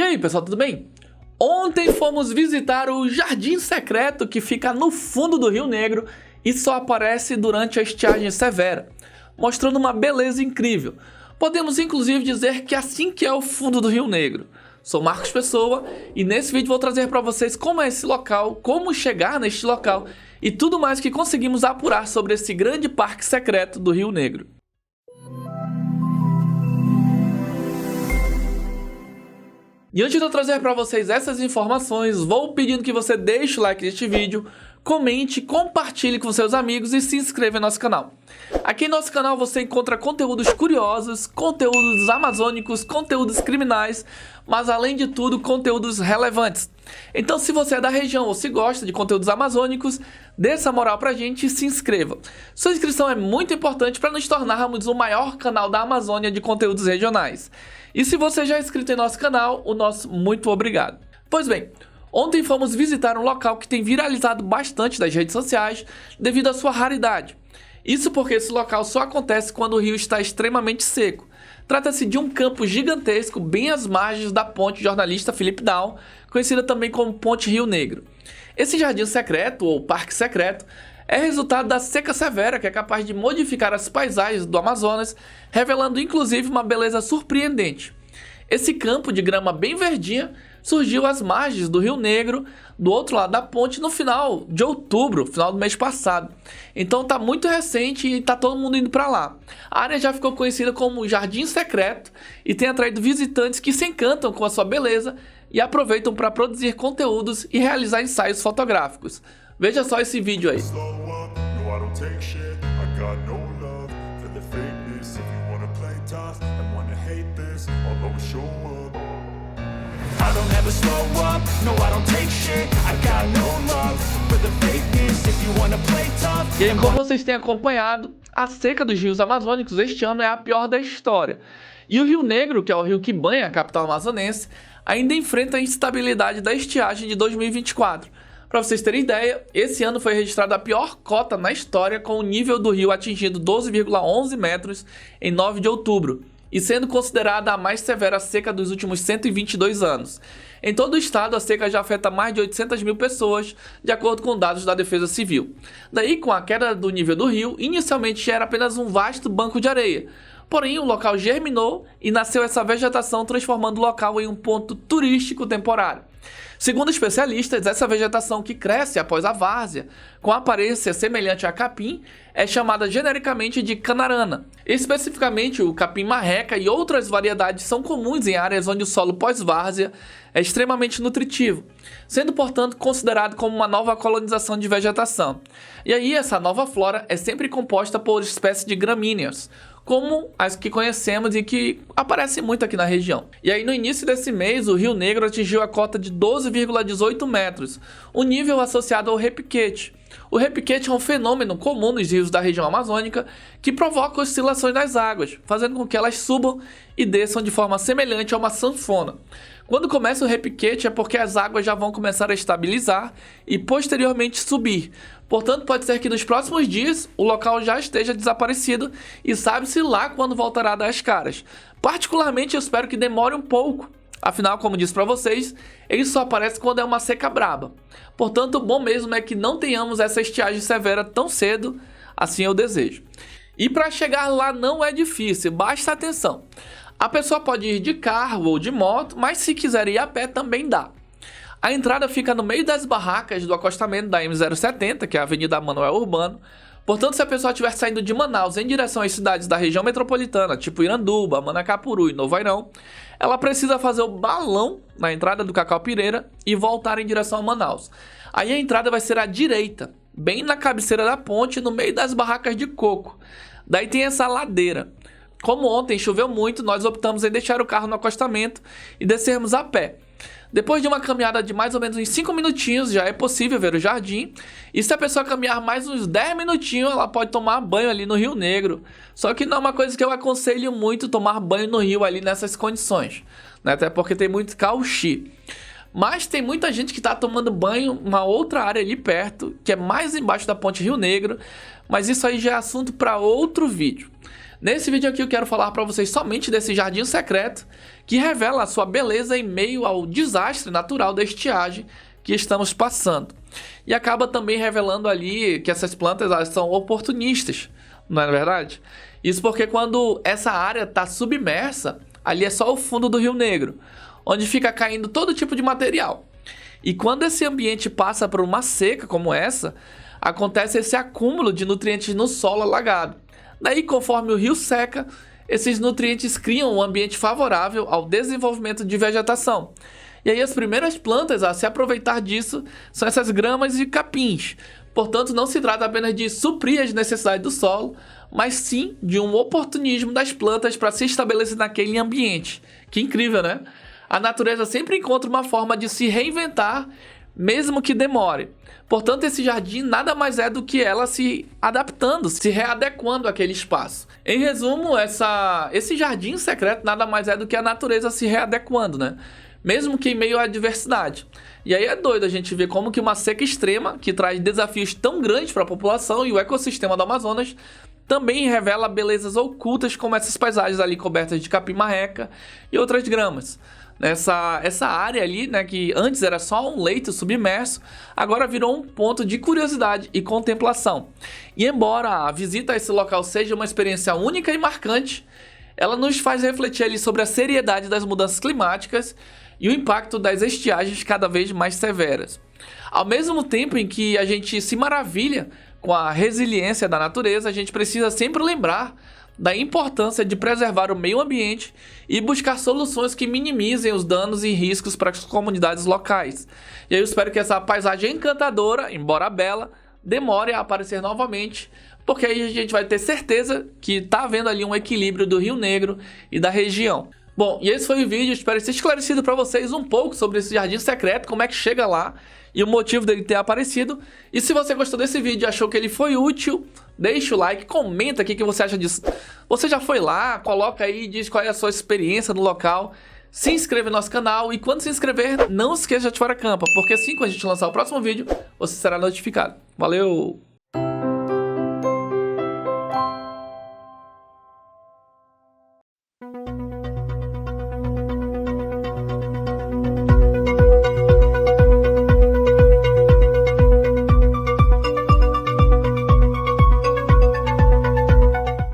aí, pessoal, tudo bem? Ontem fomos visitar o Jardim Secreto que fica no fundo do Rio Negro e só aparece durante a estiagem severa, mostrando uma beleza incrível. Podemos inclusive dizer que assim que é o fundo do Rio Negro. Sou Marcos Pessoa e nesse vídeo vou trazer para vocês como é esse local, como chegar neste local e tudo mais que conseguimos apurar sobre esse grande parque secreto do Rio Negro. E antes de eu trazer para vocês essas informações, vou pedindo que você deixe o like neste vídeo, comente, compartilhe com seus amigos e se inscreva em nosso canal. Aqui em nosso canal você encontra conteúdos curiosos, conteúdos amazônicos, conteúdos criminais, mas além de tudo, conteúdos relevantes. Então se você é da região ou se gosta de conteúdos amazônicos, dê essa moral pra gente e se inscreva. Sua inscrição é muito importante para nos tornarmos o maior canal da Amazônia de conteúdos regionais. E se você já é inscrito em nosso canal, o nosso muito obrigado. Pois bem, ontem fomos visitar um local que tem viralizado bastante das redes sociais devido à sua raridade. Isso porque esse local só acontece quando o rio está extremamente seco. Trata-se de um campo gigantesco bem às margens da ponte jornalista Felipe Down, conhecida também como Ponte Rio Negro. Esse jardim secreto, ou parque secreto, é resultado da seca severa que é capaz de modificar as paisagens do Amazonas, revelando inclusive uma beleza surpreendente. Esse campo de grama bem verdinha surgiu às margens do Rio Negro, do outro lado da ponte, no final de outubro, final do mês passado. Então tá muito recente e tá todo mundo indo para lá. A área já ficou conhecida como Jardim Secreto e tem atraído visitantes que se encantam com a sua beleza e aproveitam para produzir conteúdos e realizar ensaios fotográficos. Veja só esse vídeo aí. E aí, como vocês têm acompanhado, a seca dos rios amazônicos este ano é a pior da história. E o Rio Negro, que é o rio que banha a capital amazonense, ainda enfrenta a instabilidade da estiagem de 2024. Para vocês terem ideia, esse ano foi registrada a pior cota na história, com o nível do rio atingindo 12,11 metros em 9 de outubro, e sendo considerada a mais severa seca dos últimos 122 anos. Em todo o estado, a seca já afeta mais de 800 mil pessoas, de acordo com dados da Defesa Civil. Daí, com a queda do nível do rio, inicialmente era apenas um vasto banco de areia. Porém, o local germinou e nasceu essa vegetação, transformando o local em um ponto turístico temporário. Segundo especialistas, essa vegetação que cresce após a várzea, com aparência semelhante a capim, é chamada genericamente de canarana. Especificamente, o capim-marreca e outras variedades são comuns em áreas onde o solo pós-várzea é extremamente nutritivo, sendo, portanto, considerado como uma nova colonização de vegetação. E aí, essa nova flora é sempre composta por espécies de gramíneas, como as que conhecemos e que aparecem muito aqui na região. E aí no início desse mês, o Rio Negro atingiu a cota de 12,18 metros, um nível associado ao repiquete. O repiquete é um fenômeno comum nos rios da região amazônica que provoca oscilações das águas, fazendo com que elas subam e desçam de forma semelhante a uma sanfona. Quando começa o repiquete é porque as águas já vão começar a estabilizar e posteriormente subir. Portanto, pode ser que nos próximos dias o local já esteja desaparecido e sabe-se lá quando voltará a dar as caras. Particularmente eu espero que demore um pouco. Afinal, como disse para vocês, ele só aparece quando é uma seca braba. Portanto, o bom mesmo é que não tenhamos essa estiagem severa tão cedo, assim eu desejo. E para chegar lá não é difícil, basta atenção. A pessoa pode ir de carro ou de moto, mas se quiser ir a pé também dá. A entrada fica no meio das barracas do acostamento da M070, que é a Avenida Manoel Urbano. Portanto, se a pessoa estiver saindo de Manaus em direção às cidades da região metropolitana, tipo Iranduba, Manacapuru e Novo Airão, ela precisa fazer o balão na entrada do Cacau Pireira e voltar em direção a Manaus. Aí a entrada vai ser à direita, bem na cabeceira da ponte, no meio das barracas de coco. Daí tem essa ladeira. Como ontem choveu muito, nós optamos em deixar o carro no acostamento e descermos a pé. Depois de uma caminhada de mais ou menos uns 5 minutinhos, já é possível ver o jardim. E se a pessoa caminhar mais uns 10 minutinhos, ela pode tomar banho ali no Rio Negro. Só que não é uma coisa que eu aconselho muito tomar banho no rio ali nessas condições, né? Até porque tem muito cauchi. Mas tem muita gente que está tomando banho em uma outra área ali perto, que é mais embaixo da ponte Rio Negro. Mas isso aí já é assunto para outro vídeo. Nesse vídeo aqui eu quero falar para vocês somente desse jardim secreto que revela a sua beleza em meio ao desastre natural da estiagem que estamos passando. E acaba também revelando ali que essas plantas elas são oportunistas, não é verdade? Isso porque quando essa área está submersa, ali é só o fundo do Rio Negro, onde fica caindo todo tipo de material. E quando esse ambiente passa por uma seca como essa, acontece esse acúmulo de nutrientes no solo alagado. Daí, conforme o rio seca, esses nutrientes criam um ambiente favorável ao desenvolvimento de vegetação. E aí as primeiras plantas a se aproveitar disso são essas gramas e capins. Portanto, não se trata apenas de suprir as necessidades do solo, mas sim de um oportunismo das plantas para se estabelecer naquele ambiente. Que incrível, né? A natureza sempre encontra uma forma de se reinventar, mesmo que demore. Portanto, esse jardim nada mais é do que ela se adaptando, se readequando àquele espaço. Em resumo, esse jardim secreto nada mais é do que a natureza se readequando, né? Mesmo que em meio à adversidade. E aí é doido a gente ver como que uma seca extrema, que traz desafios tão grandes para a população e o ecossistema do Amazonas, também revela belezas ocultas como essas paisagens ali cobertas de capim-marreca e outras gramas. Essa área ali, né, que antes era só um leito submerso, agora virou um ponto de curiosidade e contemplação. E embora a visita a esse local seja uma experiência única e marcante, ela nos faz refletir ali sobre a seriedade das mudanças climáticas e o impacto das estiagens cada vez mais severas. Ao mesmo tempo em que a gente se maravilha com a resiliência da natureza, a gente precisa sempre lembrar da importância de preservar o meio ambiente e buscar soluções que minimizem os danos e riscos para as comunidades locais. E aí eu espero que essa paisagem encantadora, embora bela, demore a aparecer novamente, porque aí a gente vai ter certeza que está havendo ali um equilíbrio do Rio Negro e da região. Bom, e esse foi o vídeo, espero ter esclarecido para vocês um pouco sobre esse jardim secreto, como é que chega lá e o motivo dele ter aparecido. E se você gostou desse vídeo e achou que ele foi útil, deixa o like, comenta aqui o que você acha disso. Você já foi lá, coloca aí, diz qual é a sua experiência no local. Se inscreva no nosso canal e quando se inscrever, não esqueça de ativar a campanha, porque assim que a gente lançar o próximo vídeo, você será notificado. Valeu!